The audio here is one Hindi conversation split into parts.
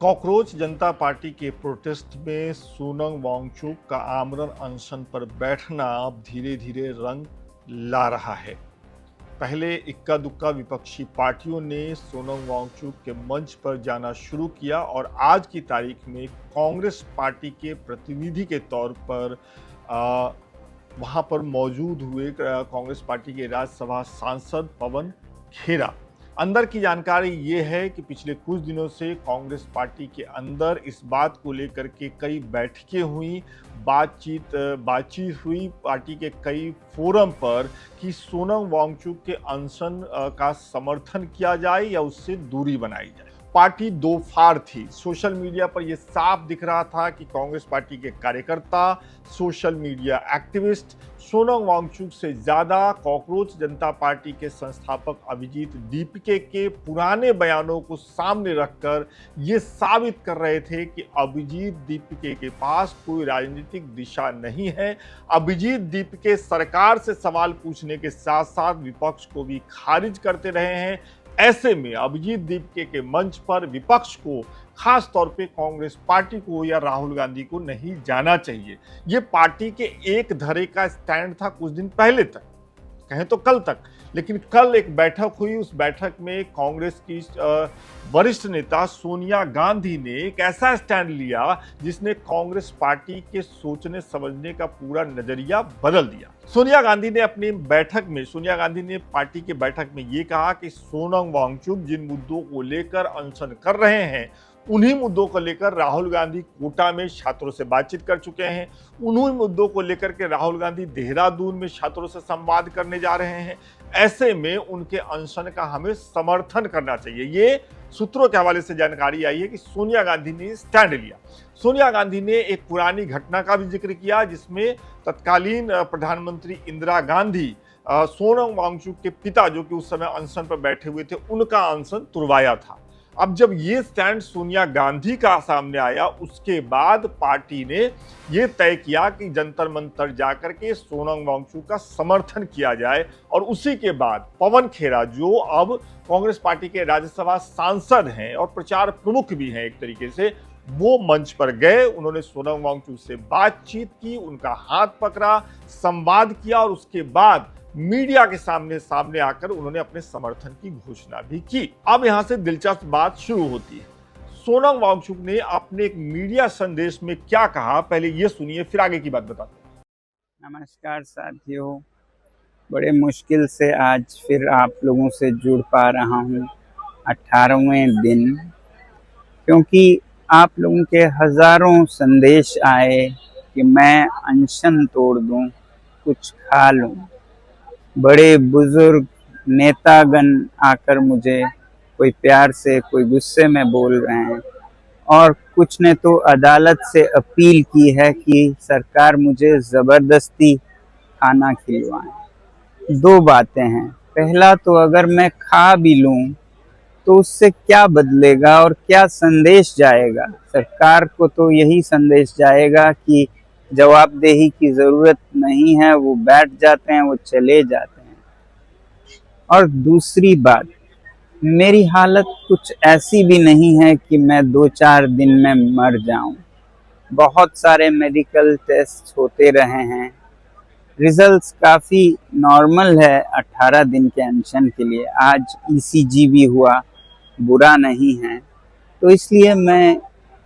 कॉकरोच जनता पार्टी के प्रोटेस्ट में सोनम वांगचुक का आमरण अनशन पर बैठना अब धीरे धीरे रंग ला रहा है। पहले इक्का दुक्का विपक्षी पार्टियों ने सोनम वांगचुक के मंच पर जाना शुरू किया और आज की तारीख में कांग्रेस पार्टी के प्रतिनिधि के तौर पर वहां पर मौजूद हुए कांग्रेस पार्टी के राज्यसभा सांसद पवन खेरा। अंदर की जानकारी ये है कि पिछले कुछ दिनों से कांग्रेस पार्टी के अंदर इस बात को लेकर के कई बैठकें हुई, बातचीत हुई पार्टी के कई फोरम पर कि सोनम वांगचुक के अनशन का समर्थन किया जाए या उससे दूरी बनाई जाए। पार्टी दो फाड़ थी। सोशल मीडिया पर यह साफ दिख रहा था कि कांग्रेस पार्टी के कार्यकर्ता, social media activist Sonam Wangchuk से ज्यादा कॉकरोच जनता पार्टी के संस्थापक अभिजीत दीपके के पुराने बयानों को सामने रखकर ये साबित कर रहे थे कि अभिजीत दीपके के पास कोई राजनीतिक दिशा नहीं है। अभिजीत दीपके सरकार से सवाल पूछने के साथ साथ विपक्ष को भी खारिज करते रहे हैं। ऐसे में अभिजीत दीपके के मंच पर विपक्ष को, खास तौर पे कांग्रेस पार्टी को या राहुल गांधी को नहीं जाना चाहिए। ये पार्टी के एक धरे का स्टैंड था कुछ दिन पहले तक, कहें तो कल तक। लेकिन कल एक बैठक हुई, उस बैठक में कांग्रेस की वरिष्ठ नेता सोनिया गांधी ने एक ऐसा स्टैंड लिया जिसने कांग्रेस पार्टी के सोचने समझने का पूरा नजरिया बदल दिया। सोनिया गांधी ने पार्टी के बैठक में ये कहा कि सोनम वांगचुक जिन मुद्दों को लेकर अनशन कर रहे हैं, उन्हीं मुद्दों को लेकर राहुल गांधी कोटा में छात्रों से बातचीत कर चुके हैं। उन्हीं मुद्दों को लेकर के राहुल गांधी देहरादून में छात्रों से संवाद करने जा रहे हैं। ऐसे में उनके अनशन का हमें समर्थन करना चाहिए। ये सूत्रों के हवाले से जानकारी आई है कि सोनिया गांधी ने स्टैंड लिया। सोनिया गांधी ने एक पुरानी घटना का भी जिक्र किया जिसमें तत्कालीन प्रधानमंत्री इंदिरा गांधी सोनम वांगचुक के पिता, जो कि उस समय अनशन पर बैठे हुए थे, उनका अनशन तुड़वाया था। अब जब ये स्टैंड सोनिया गांधी का सामने आया, उसके बाद पार्टी ने ये तय किया कि जंतर मंतर जाकर के सोनम वांगचुक का समर्थन किया जाए। और उसी के बाद पवन खेरा, जो अब कांग्रेस पार्टी के राज्यसभा सांसद हैं और प्रचार प्रमुख भी हैं एक तरीके से, वो मंच पर गए। उन्होंने सोनम वांगचुक से बातचीत की, उनका हाथ पकड़ा, संवाद किया और उसके बाद मीडिया के सामने आकर उन्होंने अपने समर्थन की घोषणा भी की। अब यहां से दिलचस्प बात शुरू होती है। सोनम वांगचुक ने अपने एक मीडिया संदेश में क्या कहा, पहले ये सुनिए, फिर आगे की बात बताते हैं। नमस्कार साथियों, बड़े मुश्किल से आज फिर आप लोगों से जुड़ पा रहा हूँ 18वें दिन, क्योंकि आप लोगों के हजारों संदेश आए कि मैं अनशन तोड़ दूं, कुछ खा लूं। बड़े बुजुर्ग नेतागण आकर मुझे कोई प्यार से, कोई गुस्से में बोल रहे हैं और कुछ ने तो अदालत से अपील की है कि सरकार मुझे ज़बरदस्ती खाना खिलवाए। दो बातें हैं। पहला तो अगर मैं खा भी लूं तो उससे क्या बदलेगा और क्या संदेश जाएगा? सरकार को तो यही संदेश जाएगा कि जवाबदेही की ज़रूरत नहीं है, वो बैठ जाते हैं, वो चले जाते हैं। और दूसरी बात, मेरी हालत कुछ ऐसी भी नहीं है कि मैं 2-4 दिन में मर जाऊं। बहुत सारे मेडिकल टेस्ट होते रहे हैं, रिजल्ट्स काफ़ी नॉर्मल है 18 दिन के अनशन के लिए। आज ईसीजी भी हुआ, बुरा नहीं है। तो इसलिए मैं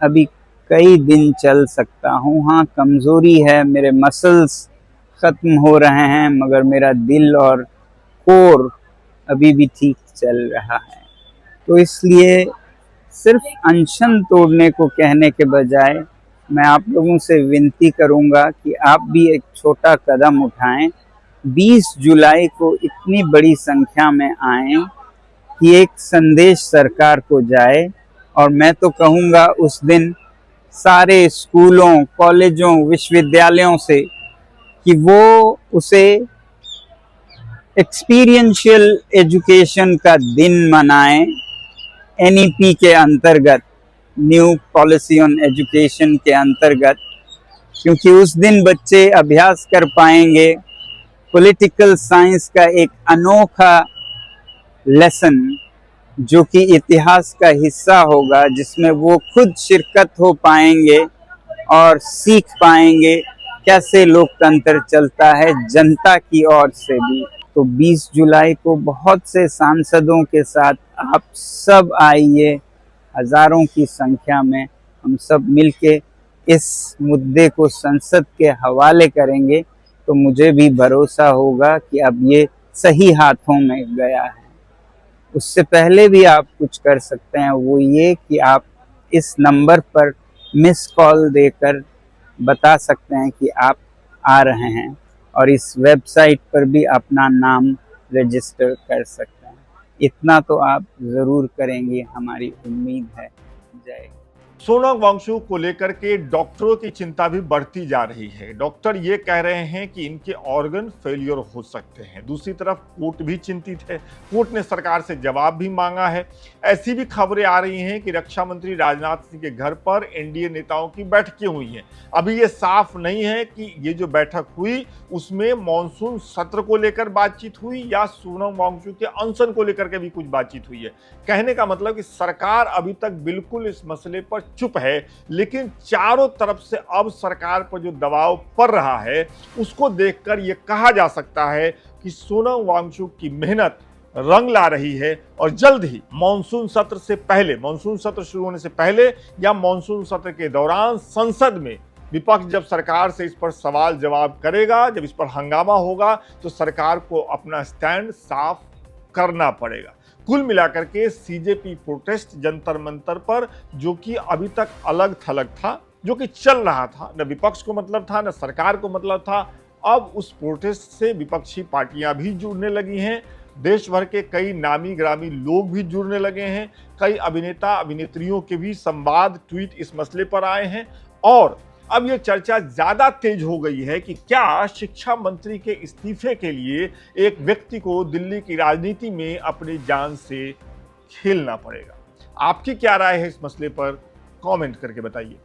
अभी कई दिन चल सकता हूँ। हाँ, कमज़ोरी है, मेरे मसल्स ख़त्म हो रहे हैं, मगर मेरा दिल और कोर अभी भी ठीक चल रहा है। तो इसलिए सिर्फ अनशन तोड़ने को कहने के बजाय मैं आप लोगों से विनती करूंगा कि आप भी एक छोटा कदम उठाएं। 20 जुलाई को इतनी बड़ी संख्या में आएं कि एक संदेश सरकार को जाए। और मैं तो कहूँगा उस दिन सारे स्कूलों, कॉलेजों, विश्वविद्यालयों से कि वो उसे एक्सपीरियंशियल एजुकेशन का दिन मनाएं, एनईपी के अंतर्गत, न्यू पॉलिसी ऑन एजुकेशन के अंतर्गत, क्योंकि उस दिन बच्चे अभ्यास कर पाएंगे पॉलिटिकल साइंस का एक अनोखा लेसन जो कि इतिहास का हिस्सा होगा, जिसमें वो खुद शिरकत हो पाएंगे और सीख पाएंगे कैसे लोकतंत्र चलता है जनता की ओर से भी। तो 20 जुलाई को बहुत से सांसदों के साथ आप सब आइए, हजारों की संख्या में हम सब मिलके इस मुद्दे को संसद के हवाले करेंगे, तो मुझे भी भरोसा होगा कि अब ये सही हाथों में गया है। उससे पहले भी आप कुछ कर सकते हैं, वो ये कि आप इस नंबर पर मिस कॉल देकर बता सकते हैं कि आप आ रहे हैं, और इस वेबसाइट पर भी अपना नाम रजिस्टर कर सकते हैं। इतना तो आप ज़रूर करेंगे, हमारी उम्मीद है। जय। सोनम वांगचुक को लेकर के डॉक्टरों की चिंता भी बढ़ती जा रही है। डॉक्टर ये कह रहे हैं कि इनके ऑर्गन फेलियर हो सकते हैं। दूसरी तरफ कोर्ट भी चिंतित है। कोर्ट ने सरकार से जवाब भी मांगा है। ऐसी भी खबरें आ रही हैं कि रक्षा मंत्री राजनाथ सिंह के घर पर एनडीए नेताओं की बैठकें हुई हैं। अभी ये साफ नहीं है कि ये जो बैठक हुई उसमें मॉनसून सत्र को लेकर बातचीत हुई या सोनम वांगचुक के अनशन को लेकर के भी कुछ बातचीत हुई है। कहने का मतलब कि सरकार अभी तक बिल्कुल इस मसले पर चुप है, लेकिन चारों तरफ से अब सरकार पर जो दबाव पड़ रहा है उसको देखकर यह कहा जा सकता है कि सोनम वांगचुक की मेहनत रंग ला रही है और जल्द ही मॉनसून सत्र से पहले, मॉनसून सत्र शुरू होने से पहले या मॉनसून सत्र के दौरान संसद में विपक्ष जब सरकार से इस पर सवाल जवाब करेगा, जब इस पर हंगामा होगा, तो सरकार को अपना स्टैंड साफ करना पड़ेगा। कुल मिलाकर के सीजेपी प्रोटेस्ट जंतर मंतर पर, जो कि अभी तक अलग थलग था, जो कि चल रहा था, न विपक्ष को मतलब था न सरकार को मतलब था, अब उस प्रोटेस्ट से विपक्षी पार्टियां भी जुड़ने लगी हैं। देश भर के कई नामी ग्रामी लोग भी जुड़ने लगे हैं। कई अभिनेता अभिनेत्रियों के भी संवाद ट्वीट इस मसले पर आए हैं और अब यह चर्चा ज्यादा तेज हो गई है कि क्या शिक्षा मंत्री के इस्तीफे के लिए एक व्यक्ति को दिल्ली की राजनीति में अपनी जान से खेलना पड़ेगा। आपकी क्या राय है इस मसले पर? कमेंट करके बताइए।